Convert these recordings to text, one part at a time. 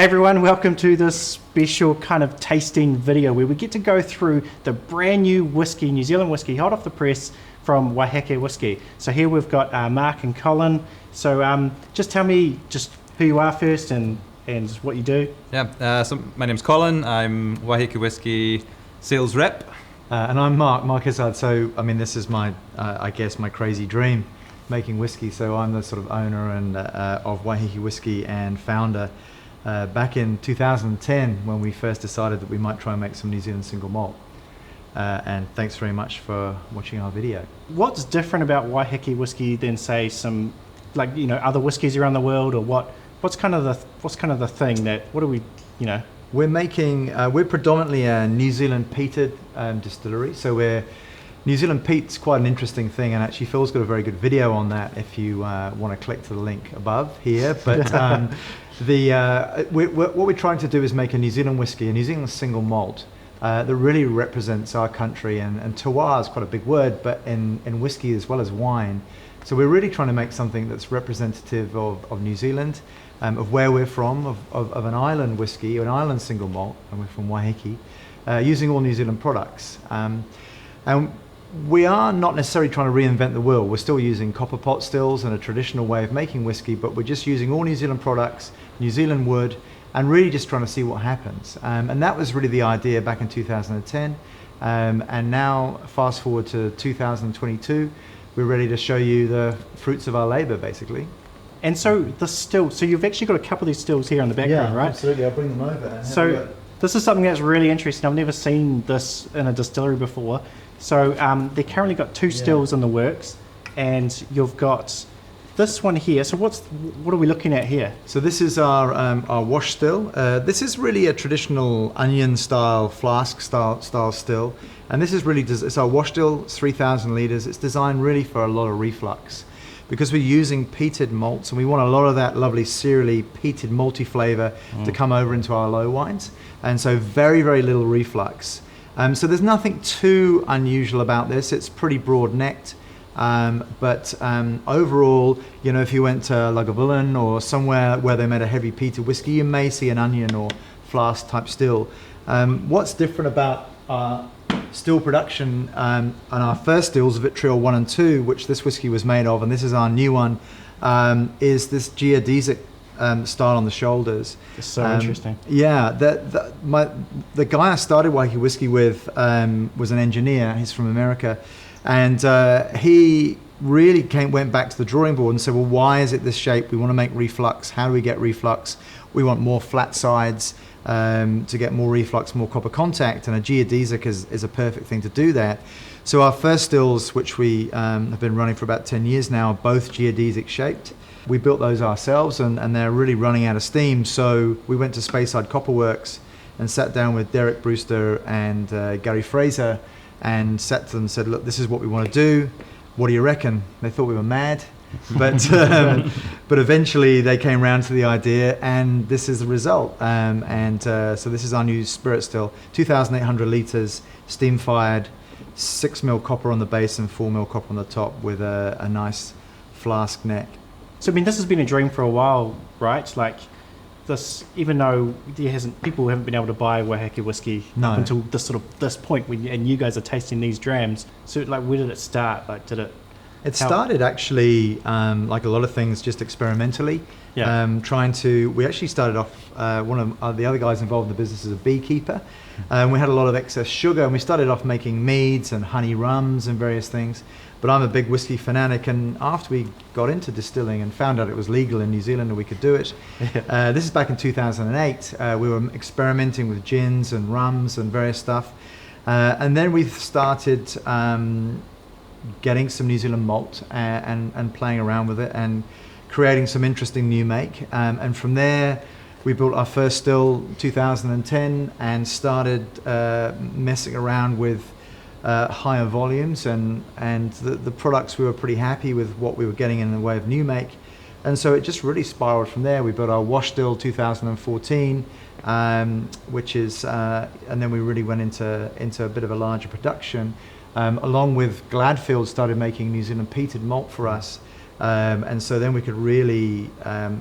Hey everyone, welcome to this special kind of tasting video where we get to go through the brand new whiskey, New Zealand whiskey, hot off the press from Waiheke Whisky. So here we've got Mark and Colin. So just tell me just who you are first and what you do. Yeah, so my name's Colin. I'm Waiheke Whisky sales rep. And I'm Mark Izzard. So, I mean, this is my, I guess, my crazy dream, making whiskey. So I'm the sort of owner and of Waiheke Whisky and founder. Back in 2010 when we first decided that we might try and make some New Zealand single malt. And thanks very much for watching our video. What's different about Waiheke Whisky than say some, like, you know, other whiskies around the world, or what's kind of the thing that, what are we, you know? We're predominantly a New Zealand peated distillery. So New Zealand peat's quite an interesting thing, and actually Phil's got a very good video on that if you want to click to the link above here. But what we're trying to do is make a New Zealand whiskey, a New Zealand single malt that really represents our country, and terroir is quite a big word, but in whiskey as well as wine. So we're really trying to make something that's representative of New Zealand, of where we're from, of an island whiskey, or an island single malt, and we're from Waiheke, using all New Zealand products. And we are not necessarily trying to reinvent the wheel. We're still using copper pot stills and a traditional way of making whiskey, but we're just using all New Zealand products, New Zealand wood, and really just trying to see what happens. And that was really the idea back in 2010. And now, fast forward to 2022, we're ready to show you the fruits of our labor, basically. And so so you've actually got a couple of these stills here in the background, right? Absolutely. I'll bring them over. So this is something that's really interesting. I've never seen this in a distillery before. So they currently got two stills in the works, and you've got this one here. So what are we looking at here? So this is our wash still. This is really a traditional onion style, flask style still. And this is really, it's our wash still, it's 3,000 litres. It's designed really for a lot of reflux, because we're using peated malts, and we want a lot of that lovely cereally peated malty flavour to come over into our low wines. And so very, very little reflux. So there's nothing too unusual about this. It's pretty broad-necked, but overall, you know, if you went to Lagavulin or somewhere where they made a heavy peated whiskey, you may see an onion or flask type still. What's different about our still production and our first stills, Vitriol 1 and 2, which this whiskey was made of, and this is our new one, is this geodesic style on the shoulders. It's so interesting. Yeah, the guy I started Waiheke Whisky with was an engineer. He's from America, and he really went back to the drawing board and said, well, why is it this shape? We want to make reflux. How do we get reflux? We want more flat sides to get more reflux, more copper contact, and a geodesic is a perfect thing to do that. So our first stills, which we have been running for about 10 years now, are both geodesic shaped. We built those ourselves, and they're really running out of steam. So we went to Speyside Copper Works and sat down with Derek Brewster and Gary Fraser and sat to them and said, look, this is what we want to do. What do you reckon? They thought we were mad, but eventually they came around to the idea, and this is the result. So this is our new spirit still, 2,800 litres, steam fired, 6 mil copper on the base and 4 mil copper on the top, with a nice flask neck. So I mean, this has been a dream for a while, right? Like this, even though people haven't been able to buy Waiheke Whisky up until this point, and you guys are tasting these drams. So like, where did it start? Like, It started actually, like a lot of things, just experimentally. Yeah. We actually started off, one of the other guys involved in the business is a beekeeper. We had a lot of excess sugar, and we started off making meads and honey rums and various things. But I'm a big whiskey fanatic, and after we got into distilling and found out it was legal in New Zealand and we could do it, this is back in 2008, we were experimenting with gins and rums and various stuff. And then we started getting some New Zealand malt and playing around with it and creating some interesting new make. And from there, we built our first still 2010 and started messing around with higher volumes, and the products, we were pretty happy with what we were getting in the way of new make. And so it just really spiraled from there. We built our wash still 2014, which is, and then we really went into a bit of a larger production. Along with Gladfield started making New Zealand peated malt for us. And so then we could really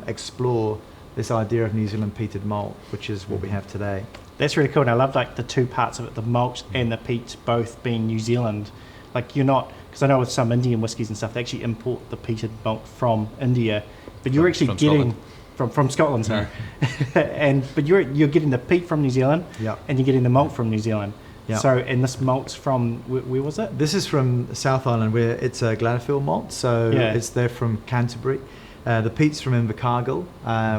explore this idea of New Zealand peated malt, which is what we have today. That's really cool, and I love like the two parts of it, the malt and the peat both being New Zealand. Like you're not, because I know with some Indian whiskies and stuff, they actually import the peated malt from India, but you're actually getting from Scotland, sorry. But you're getting the peat from New Zealand, and you're getting the malt from New Zealand. Yeah. So, and this malt's from where was it? This is from South Island, where it's a Gladfield malt, so it's there from Canterbury. The peat's from Invercargill,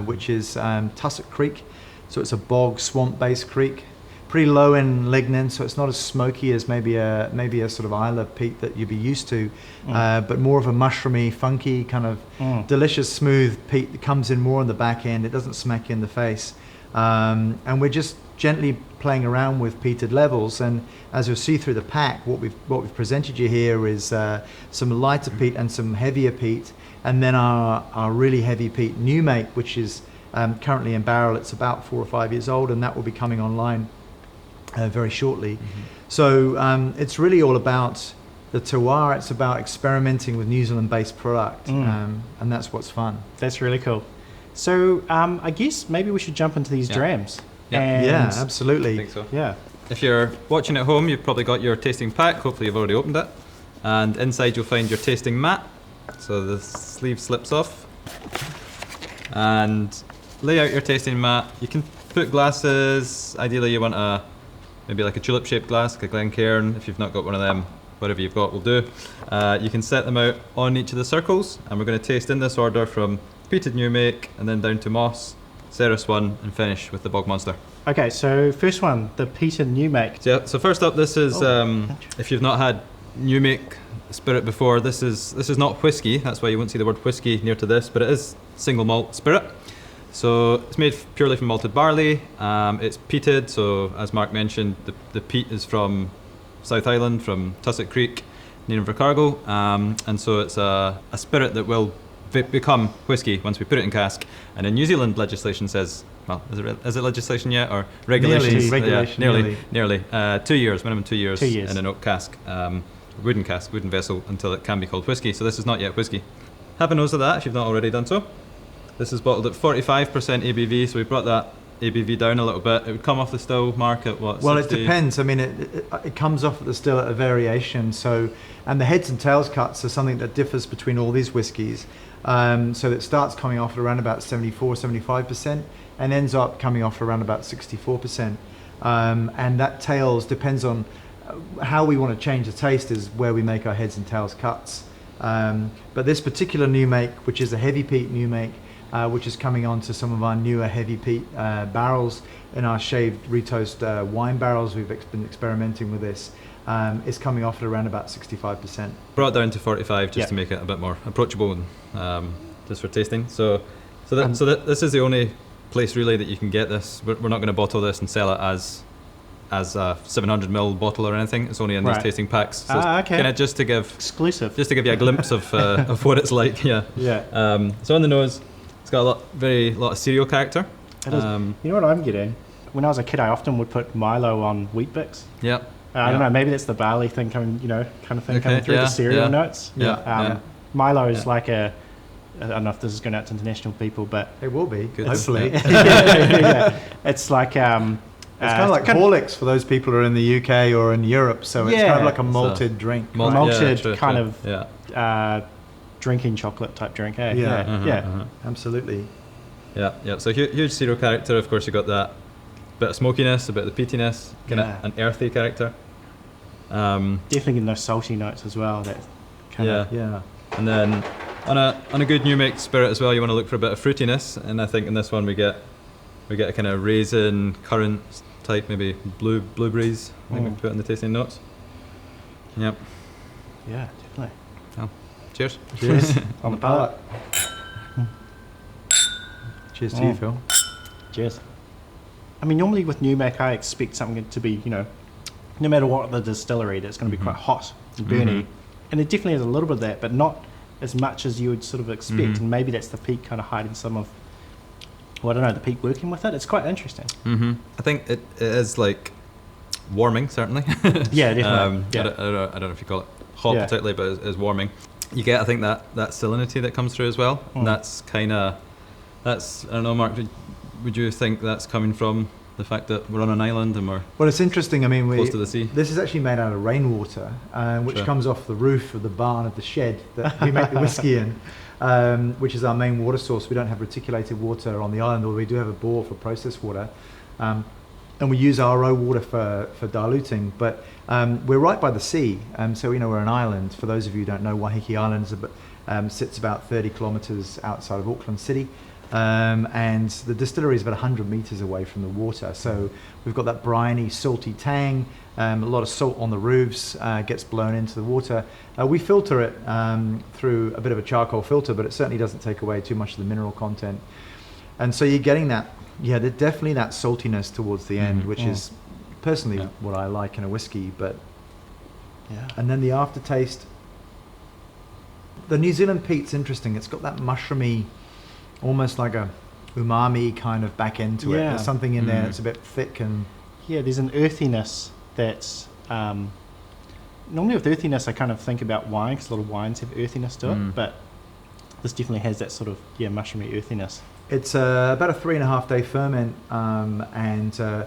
which is Tussock Creek, so it's a bog swamp-based creek. Pretty low in lignin, so it's not as smoky as maybe a sort of Isla peat that you'd be used to, but more of a mushroomy, funky kind of delicious, smooth peat that comes in more on the back end. It doesn't smack you in the face, and we're just gently playing around with peated levels. And as you'll see through the pack, what we've presented you here is some lighter peat and some heavier peat, and then our really heavy peat New Make, which is currently in barrel. It's about 4 or 5 years old, and that will be coming online very shortly. So it's really all about the terroir. It's about experimenting with New Zealand-based product, and that's what's fun. That's really cool. So I guess maybe we should jump into these drams. Yeah, absolutely. I think so. Yeah. If you're watching at home, you've probably got your tasting pack. Hopefully you've already opened it. And inside you'll find your tasting mat. So the sleeve slips off. And lay out your tasting mat. You can put glasses. Ideally you want maybe like a tulip shaped glass, like a Glencairn. If you've not got one of them, whatever you've got will do. You can set them out on each of the circles, and we're going to taste in this order from Peated New Make and then down to Moss, Seris 1, and finish with the Bog Monster. Okay, so first one, the Peated New Make. So first up, this is if you've not had New Make spirit before, this is not whiskey. That's why you won't see the word whiskey near to this, but it is single malt spirit. So it's made purely from malted barley. It's peated, so as Mark mentioned, the peat is from South Island, from Tussock Creek, near Invercargill, and so it's a spirit that will become whiskey once we put it in cask. And in New Zealand, legislation says, well, is it legislation yet or regulations? Nearly 2 years, minimum 2 years, in an oak cask, wooden vessel, until it can be called whiskey. So this is not yet whiskey. Have a nose of that if you've not already done so. This is bottled at 45% ABV, so we brought that ABV down a little bit. It would come off the still, Mark, at what? Well, 60? it depends. I mean, it comes off at the still at a variation. So, and the heads and tails cuts are something that differs between all these whiskies. So it starts coming off at around about 74, 75%, and ends up coming off around about 64%. And that tails depends on how we want to change the taste, is where we make our heads and tails cuts. But this particular New Make, which is a heavy peat New Make, which is coming on to some of our newer heavy peat barrels in our shaved retoast wine barrels. We've been experimenting with this. Is coming off at around about 65%. Brought down to 45 just to make it a bit more approachable and just for tasting. So this is the only place really that you can get this. We're not going to bottle this and sell it as a 700ml bottle or anything. It's only in these tasting packs. So okay. Kind of just to give exclusive, just to give you a glimpse of what it's like. Yeah. So on the nose, it's got a lot of cereal character. It is. You know what I'm getting? When I was a kid, I often would put Milo on Wheat Bix. Yeah. I don't know, maybe that's the barley thing coming, coming through the cereal notes. Milo is like I don't know if this is going out to international people, but it will be, good. Hopefully. It's like it's kind of like Horlicks for those people who are in the UK or in Europe. So it's kind of like a malted drink, malted kind of drinking chocolate type drink. Absolutely. Yeah. So huge cereal character. Of course, you got that bit of smokiness, a bit of the peatiness, kind of an earthy character. Definitely getting those salty notes as well. That kind of And then on a good New Make spirit as well, you want to look for a bit of fruitiness. And I think in this one we get a kind of raisin, currant type, maybe blueberries. I think we put in the tasting notes. Yep. Yeah, definitely. Oh, cheers. Cheers. On the palate. Cheers to you, Phil. Cheers. I mean, normally with New Make, I expect something to be, no matter what the distillery, that's going to be quite hot and burny. And it definitely has a little bit of that, but not as much as you would sort of expect. And maybe that's the peat kind of hiding some of, I don't know, the peat working with it. It's quite interesting. I think it is like warming, certainly. Yeah, definitely. I don't know if you call it hot particularly, but it's warming. You get, I think, that salinity that comes through as well. And that's kind of That's, I don't know, Mark, would you think that's coming from the fact that we're on an island and we're Well, it's interesting. I mean, close to the sea? This is actually made out of rainwater, which Sure. comes off the roof of the barn of the shed that we make the whiskey in, which is our main water source. We don't have reticulated water on the island, although we do have a bore for processed water. And we use RO water for diluting, but we're right by the sea, so we know we're an island. For those of you who don't know, Waiheke Island sits about 30 kilometres outside of Auckland City, and the distillery is about 100 metres away from the water. So we've got that briny, salty tang, a lot of salt on the roofs, gets blown into the water. We filter it through a bit of a charcoal filter, but it certainly doesn't take away too much of the mineral content. And so you're getting that, there's definitely that saltiness towards the end, which is personally what I like in a whiskey. But and then the aftertaste, the New Zealand peat's interesting. It's got that mushroomy, almost like a umami kind of back end to it. There's something in there that's a bit thick and there's an earthiness that's normally with earthiness I kind of think about wine, because a lot of wines have earthiness to it, but this definitely has that sort of mushroomy earthiness. It's about a 3.5 day ferment, and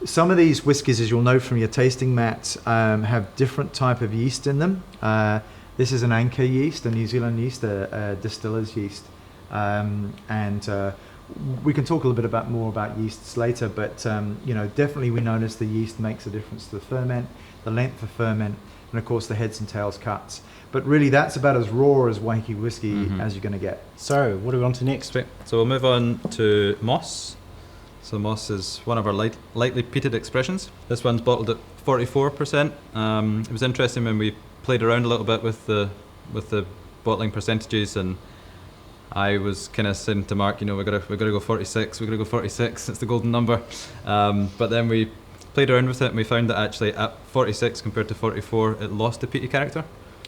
some of these whiskies, as you'll know from your tasting mats, have different type of yeast in them. This is an anchor yeast, a New Zealand yeast, a distiller's yeast, and we can talk a little bit more about yeasts later. But definitely we notice the yeast makes a difference to the ferment, the length of ferment, and of course the heads and tails cuts. But really, that's about as raw as Waiheke whiskey as you're going to get. So, what are we on to next? Sweet. So we'll move on to Moss. So Moss is one of our lightly peated expressions. This one's bottled at 44%. It was interesting when we played around a little bit with the bottling percentages, and I was kind of saying to Mark, we're gonna go 46. We're gonna go 46. It's the golden number. But then we played around with it, and we found that actually at 46 compared to 44, it lost the peaty character.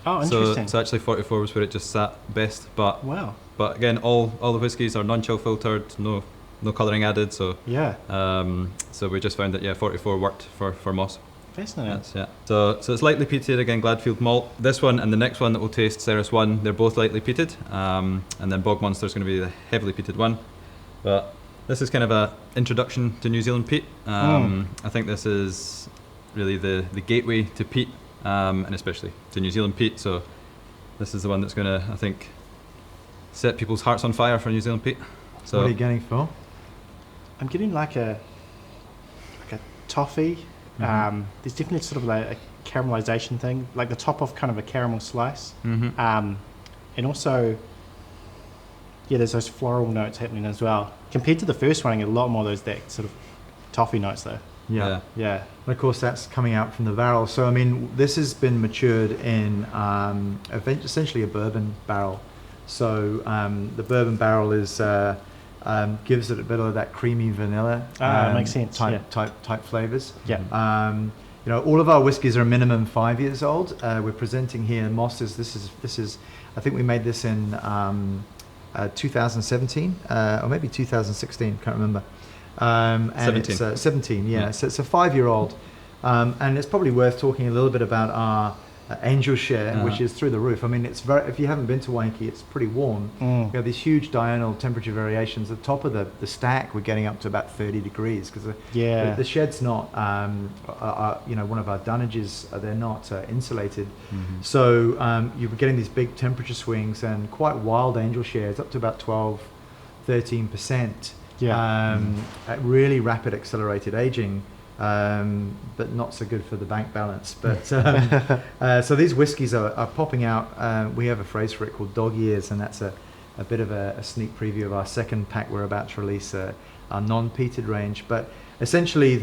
Oh, interesting. So actually 44 was where it just sat best. But wow. But again, all the whiskies are non-chill filtered, no colouring added. So so we just found that 44 worked for Moss. Fascinating. So it's lightly peated, again, Gladfield malt. This one and the next one that we'll taste, Seris 1, they're both lightly peated. And then Bog Monster is going to be the heavily peated one. But this is kind of a introduction to New Zealand peat. I think this is really the gateway to peat, and especially to New Zealand peat. So this is the one that's going to, I think, set people's hearts on fire for New Zealand peat. So what are you getting, Phil? I'm getting like a toffee. There's definitely sort of like a caramelization thing, like the top of kind of a caramel slice. And also, there's those floral notes happening as well. Compared to the first one, I get a lot more of those that sort of toffee notes though. Yeah. And of course, that's coming out from the barrel. So I mean, this has been matured in essentially a bourbon barrel. So the bourbon barrel is gives it a bit of that creamy vanilla makes sense. type flavors. All of our whiskies are minimum 5 years old. We're presenting here Moss's. This is I think we made this in 2017 or maybe 2016. Can't remember. And 17. It's 17. So it's a 5-year-old, and it's probably worth talking a little bit about our angel share, which is through the roof. I mean, it's if you haven't been to Waiheke, it's pretty warm. We have these huge diurnal temperature variations. The top of the stack, we're getting up to about 30 degrees because the shed's not, one of our dunnages, they're not insulated. So you're getting these big temperature swings and quite wild angel shares, up to about 12-13%. At really rapid accelerated aging. But not so good for the bank balance. But so these whiskies are popping out. We have a phrase for it called dog years, and that's a bit of a sneak preview of our second pack we're about to release, our non-peated range. But essentially,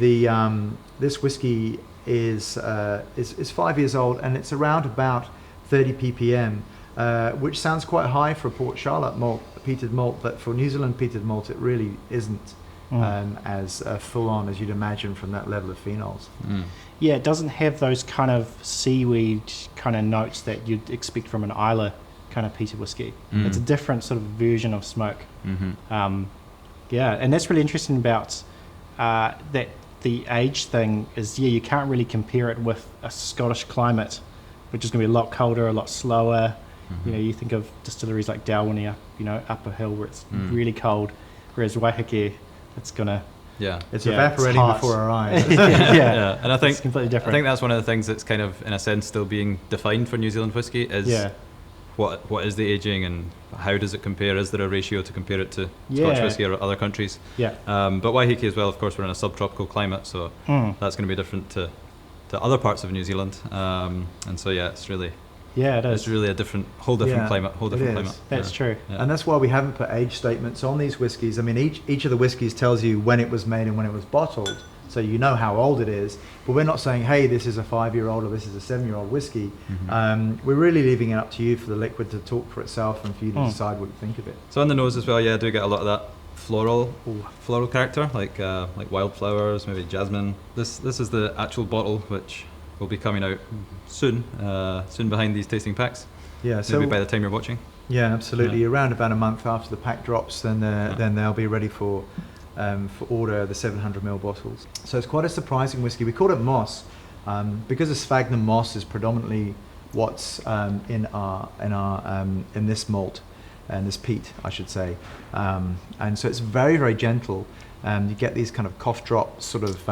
this whiskey is 5 years old, and it's around about 30 ppm, which sounds quite high for a Port Charlotte malt, peated malt, but for New Zealand peated malt, it really isn't. As full on as you'd imagine from that level of phenols. It doesn't have those kind of seaweed kind of notes that you'd expect from an Islay kind of peated whiskey. It's a different sort of version of smoke. And that's really interesting about that the age thing is, you can't really compare it with a Scottish climate, which is going to be a lot colder, a lot slower. You think of distilleries like Dalwhinnie up a hill where it's really cold. Whereas Waiheke, it's gonna it's Yeah, evaporating it's hot. before our eyes. yeah. And I think It's completely different. I think that's one of the things that's kind of, in a sense, still being defined for New Zealand whiskey is what is the aging and how does it compare? Is there a ratio to compare it to Scotch whiskey or other countries? Yeah. But Waiheke as well, of course, we're in a subtropical climate, so that's going to be different to other parts of New Zealand. And so it's really Yeah, it is. it's really a whole different climate. That's true. Yeah. And that's why we haven't put age statements on these whiskies. I mean, each of the whiskies tells you when it was made and when it was bottled, so you know how old it is. But we're not saying, hey, this is a 5-year-old or this is a 7-year-old whiskey. We're really leaving it up to you for the liquid to talk for itself and for you to decide what you think of it. So on the nose as well, I do get a lot of that floral character, like wildflowers, maybe jasmine. This is the actual bottle, which will be coming out soon behind these tasting packs. Yeah, so maybe by the time you're watching. Yeah, absolutely. Around about a month after the pack drops, then they'll be ready for order, the 700ml bottles. So it's quite a surprising whiskey. We called it Moss because the sphagnum moss is predominantly what's in this malt and this peat, I should say. And so it's very, very gentle. You get these kind of cough drop sort of.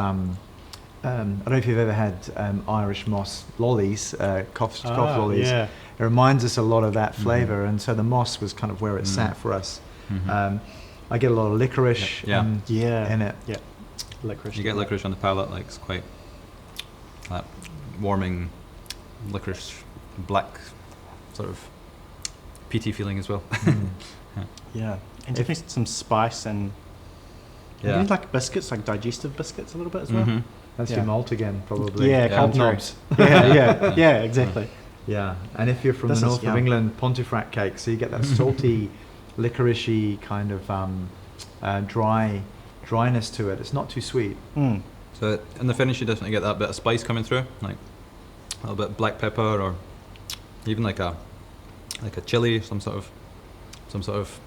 I don't know if you've ever had Irish moss lollies, cough lollies. Yeah. It reminds us a lot of that flavour, and so the moss was kind of where it sat for us. I get a lot of licorice in it. Yeah. Licorice. You get licorice on the palate, like it's quite that warming licorice, black sort of peaty feeling as well. Yeah, and definitely some spice and maybe like biscuits, like digestive biscuits a little bit as well. That's your malt again, probably. Yeah, Malt come knobs. yeah, exactly. Yeah, and if you're from This the is north of yum. England, Pontefract cake, so you get that salty, licoricey kind of dryness to it. It's not too sweet. So in the finish, you definitely get that bit of spice coming through, like a little bit of black pepper, or even like a chili, some sort of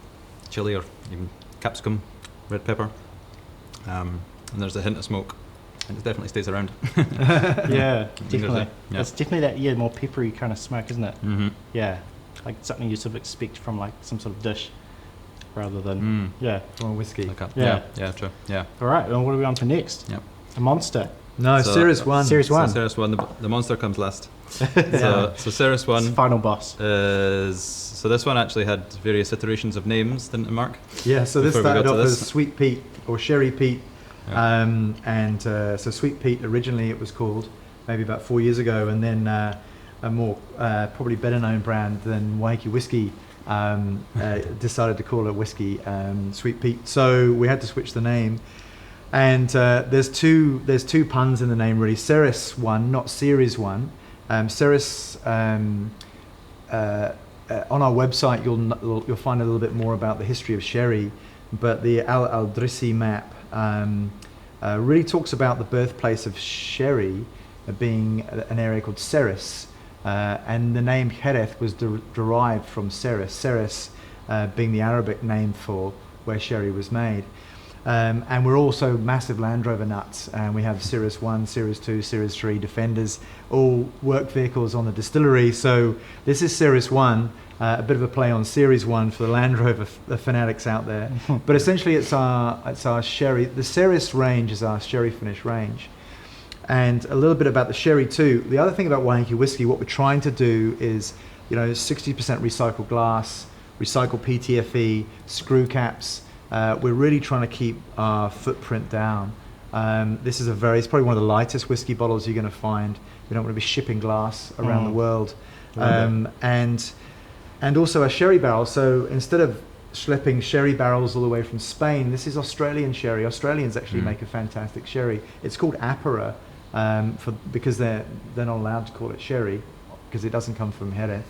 chili, or even capsicum, red pepper. And there's a hint of smoke, and it definitely stays around. Yeah, definitely. Yeah. It's definitely that more peppery kind of smoke, isn't it? Yeah, like something you sort of expect from like some sort of dish, rather than From a whiskey. Like a, Yeah. yeah, true. Yeah. All right, and what are we on to next? Yep. A monster. No, So- Seris 1. Series 1. So Seris 1, the monster comes last. So Seris 1 It's final boss. is, so this one actually had various iterations of names, didn't it, Mark? Yeah, so this Before we got started to off this. as Sweet Peat or Sherry Peat. Yeah. So Sweet Peat originally it was called, maybe about 4 years ago, and then a more probably better known brand than Waiheke Whisky decided to call it whiskey Sweet Peat. So we had to switch the name. And there's two puns in the name really. Seris 1, not Series 1. Seris on our website you'll find a little bit more about the history of sherry, but the Al Drissi map really talks about the birthplace of sherry being an area called Seris, and the name Jerez was derived from Seris. Seris being the Arabic name for where sherry was made. And we're also massive Land Rover nuts, and we have Seris 1, Seris 2, Seris 3 Defenders, all work vehicles on the distillery. So this is Seris 1, a bit of a play on Series 1 for the Land Rover fanatics out there. But essentially it's our sherry. The Seris range is our sherry finish range. And a little bit about the sherry too. The other thing about Waiheke Whisky, what we're trying to do is, 60% recycled glass, recycled PTFE, screw caps. We're really trying to keep our footprint down. This is it's probably one of the lightest whiskey bottles you're going to find. We don't want to be shipping glass around the world. And also a sherry barrel. So instead of schlepping sherry barrels all the way from Spain, this is Australian sherry. Australians actually make a fantastic sherry. It's called Apera because they're not allowed to call it sherry because it doesn't come from Jerez.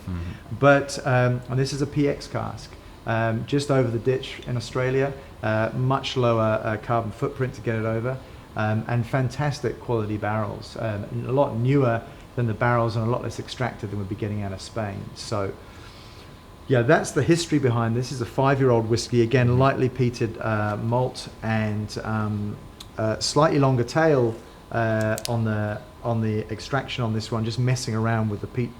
But and this is a PX cask. Just over the ditch in Australia, much lower carbon footprint to get it over, and fantastic quality barrels, a lot newer than the barrels and a lot less extracted than we'd be getting out of Spain. So yeah, that's the history behind this. This is a 5-year-old whiskey, again lightly peated malt and slightly longer tail on the extraction on this one, just messing around with the peat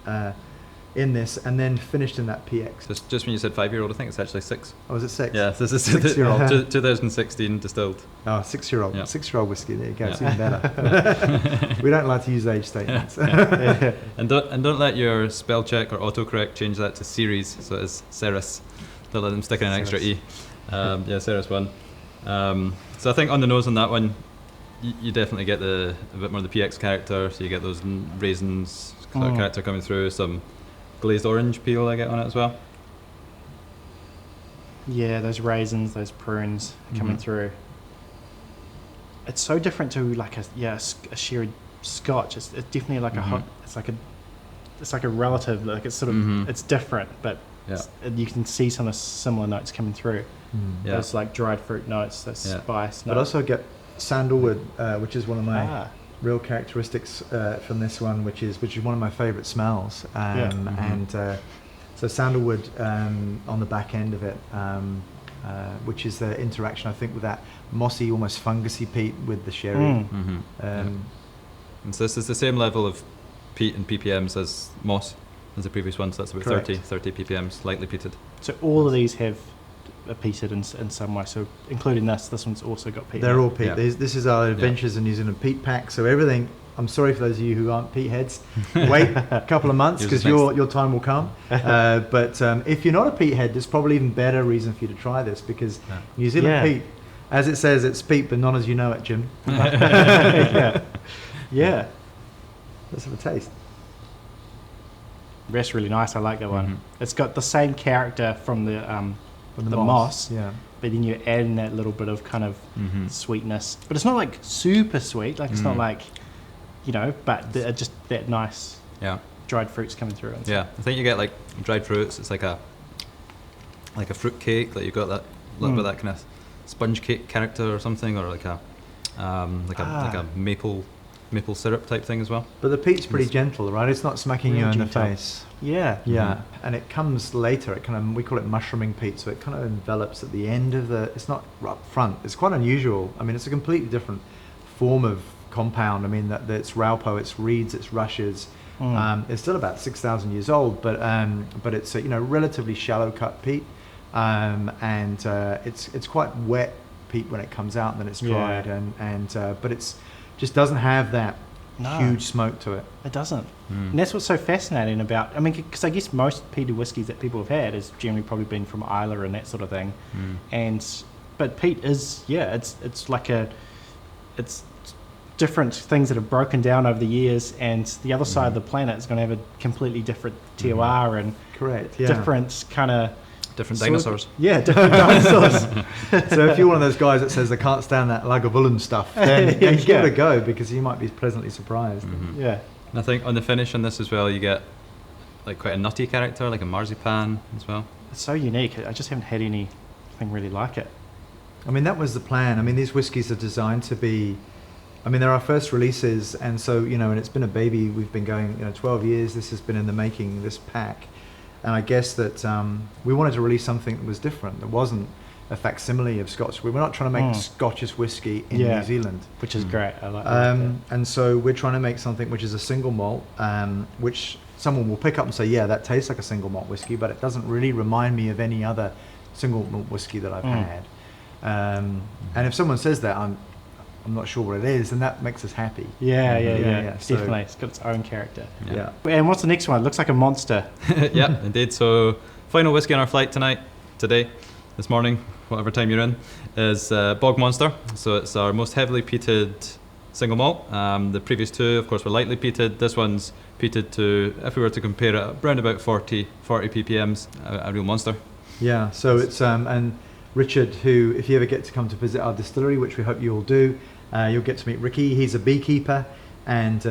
in this, and then finished in that PX. Just when you said 5-year-old, I think it's actually 6. Oh, was it 6? Yeah, this is 6-year-old. 2016 distilled. Oh, 6-year-old. Yeah. 6-year-old whiskey. There you go. Yeah. It's even better. We don't like to use age statements. And don't let your spell check or autocorrect change that to Seris, so it's Seris. Don't let them stick in an extra E. Seris 1. So I think on the nose on that one, you definitely get a bit more of the PX character. So you get those raisins sort of character coming through. Some glazed orange peel I get on it as well. Yeah, those raisins, those prunes coming through. It's so different to like a sherry Scotch. It's definitely like a hot. It's like a relative. Like it's sort of it's different, but you can see some of the similar notes coming through. Those like dried fruit notes, those spice notes. But also get sandalwood, which is one of my real characteristics from this one, which is one of my favourite smells. So sandalwood on the back end of it, which is the interaction, I think, with that mossy, almost fungusy peat with the sherry. And so this is the same level of peat and ppms as moss as the previous one, so that's about 30 ppms, lightly peated. So all of these have peated in some way, so including this one's also got peat. They're all peat. This is our Adventures in New Zealand peat pack, so everything. I'm sorry for those of you who aren't peat heads. Wait a couple of months because your time will come. But if you're not a peat head, there's probably even better reason for you to try this, because New Zealand peat, as it says, it's peat, but not as you know it, Jim. Yeah. Let's have a taste. That's really nice. I like that one. It's got the same character from the moss, but then you add in that little bit of kind of sweetness. But it's not like super sweet. Like it's not like, but just that nice dried fruits coming through. And I think you get like dried fruits. It's like a fruit cake. Like you've got that little bit of that kind of sponge cake character or something, or like a maple syrup type thing as well. But the peat's pretty gentle, right? It's not smacking you in the face. Yeah. And it comes later. It we call it mushrooming peat, so it kind of envelops at the end of it's not up front. It's quite unusual. I mean, it's a completely different form of compound. I mean, that it's raupo, it's reeds, it's rushes. It's still about 6,000 years old, but it's relatively shallow cut peat, and it's quite wet peat when it comes out, and then it's dried, but it's just doesn't have that huge smoke to it. It doesn't. And that's what's so fascinating about, because I guess most peated whiskies that people have had has generally probably been from Islay and that sort of thing. But peat is, it's different things that have broken down over the years, and the other side of the planet is going to have a completely different terroir and different kind of... Different dinosaurs. Different dinosaurs. So if you're one of those guys that says they can't stand that Lagavulin stuff, then give it a go, because you might be pleasantly surprised. Yeah. And I think on the finish on this as well, you get like quite a nutty character, like a marzipan as well. It's so unique. I just haven't had anything really like it. I mean, that was the plan. I mean, these whiskies are designed to be... they're our first releases, and so, and it's been a baby. We've been going, 12 years. This has been in the making, this pack. And I guess that we wanted to release something that was different. That wasn't a facsimile of Scotch. We were not trying to make Scottish whiskey in New Zealand, which is great. I like that. And so we're trying to make something which is a single malt, which someone will pick up and say, yeah, that tastes like a single malt whiskey, but it doesn't really remind me of any other single malt whiskey that I've had. And if someone says that, I'm not sure what it is, and that makes us happy. Yeah. Definitely. It's got its own character. Yeah. And what's the next one? It looks like a monster. Yeah, indeed. So final whiskey on our flight this morning, whatever time you're in, is Bog Monster. So it's our most heavily peated single malt. The previous two, of course, were lightly peated. This one's peated to, if we were to compare it, around about 40 ppms, a real monster. Yeah, so it's, and Richard, who, if you ever get to come to visit our distillery, which we hope you all do, you'll get to meet Ricky. He's a beekeeper, and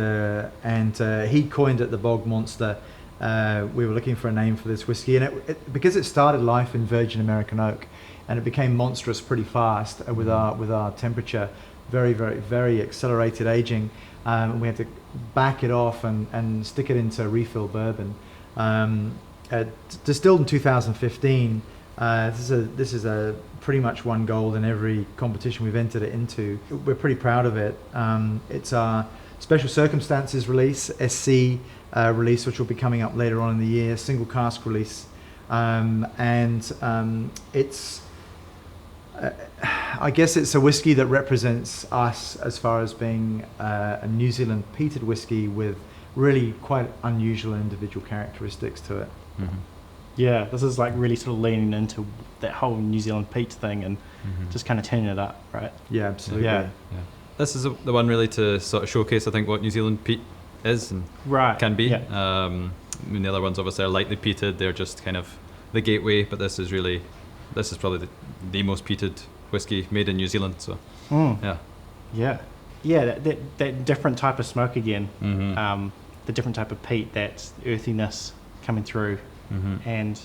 he coined it the Bog Monster. We were looking for a name for this whiskey, and because it started life in virgin American oak, and it became monstrous pretty fast with our temperature, very, very, very accelerated aging. We had to back it off and stick it into refill bourbon. Distilled in 2015. This is a pretty much won gold in every competition we've entered it into. We're pretty proud of it. It's our Special Circumstances release, SC release, which will be coming up later on in the year, single cask release. It's, I guess it's a whiskey that represents us as far as being a New Zealand peated whiskey with really quite unusual individual characteristics to it. Mm-hmm. Yeah, this is like really sort of leaning into that whole New Zealand peat thing and just kind of turning it up, right? Yeah, absolutely. Yeah. This is the one really to sort of showcase, I think, what New Zealand peat is and can be. Yeah. I mean, the other ones obviously are lightly peated. They're just kind of the gateway, but this is probably the most peated whiskey made in New Zealand. So, that different type of smoke again. Mm-hmm. The different type of peat, that earthiness coming through. Mm-hmm. And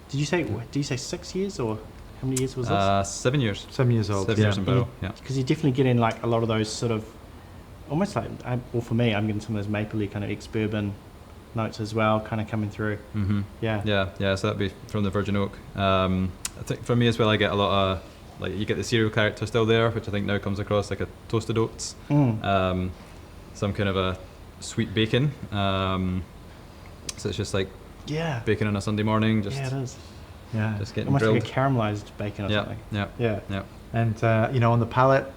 did you say 6 years, or how many years was this? 7 years. 7 years old. 7 years in barrel. Yeah. Because you're definitely getting like a lot of those sort of, almost like, well, for me, I'm getting some of those mapley kind of ex-bourbon notes as well, kind of coming through. Mm-hmm. Yeah. So that'd be from the Virgin Oak. I think for me as well, I get a lot of, like, you get the cereal character still there, which I think now comes across like a toasted oats. Some kind of a sweet bacon. So it's just like bacon on a Sunday morning. Just it is. Yeah, just getting almost grilled. like a caramelized bacon or something. Yeah. And on the palate,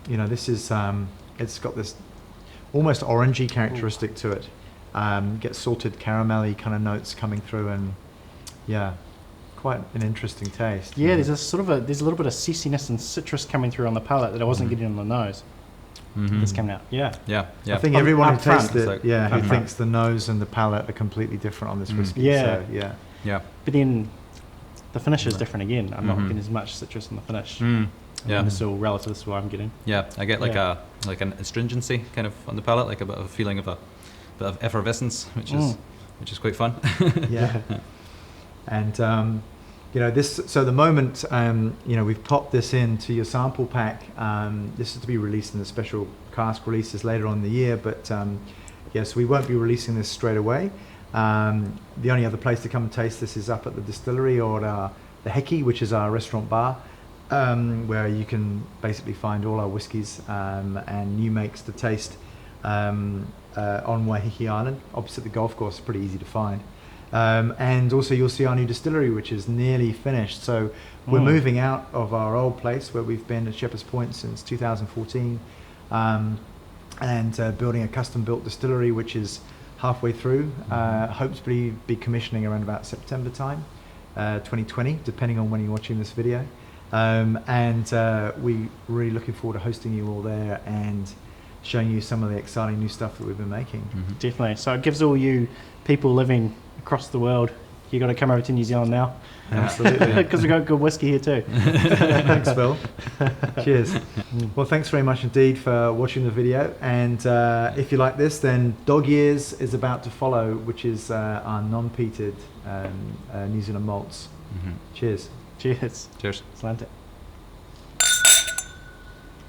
this is it's got this almost orangey characteristic to it. Gets salted caramelly kind of notes coming through, and quite an interesting taste. Yeah, there's a little bit of sessiness and citrus coming through on the palate that I wasn't getting on the nose. It's coming out. Yeah. I think everyone who tastes it, like who thinks the nose and the palate are completely different on this whiskey. Yeah. So, Yeah. But then the finish is different again. I'm not getting as much citrus in the finish. Yeah. And it's all relative to what I'm getting. Yeah, I get like an astringency kind of on the palate, like a bit of a feeling of a bit of effervescence, which is quite fun. Yeah. And this. So the moment we've popped this into your sample pack. This is to be released in the special cask releases later on in the year. But yes, we won't be releasing this straight away. The only other place to come and taste this is up at the distillery or the Waiheke, which is our restaurant bar, where you can basically find all our whiskies and new makes to taste on Waiheke Island, opposite the golf course. Pretty easy to find. And also you'll see our new distillery, which is nearly finished. So we're moving out of our old place where we've been at Shepherd's Point since 2014, and building a custom-built distillery, which is halfway through. Hopefully be commissioning around about September time, 2020, depending on when you're watching this video. And we really looking forward to hosting you all there and showing you some of the exciting new stuff that we've been making. Definitely. So it gives all you people living across the world, you got to come over to New Zealand now. Absolutely. Because we've got good whiskey here too. Thanks, Phil. Cheers. Well, thanks very much indeed for watching the video. And if you like this, then Dog Years is about to follow, which is our non-peated New Zealand malts. Cheers. Cheers. Cheers. Slant it.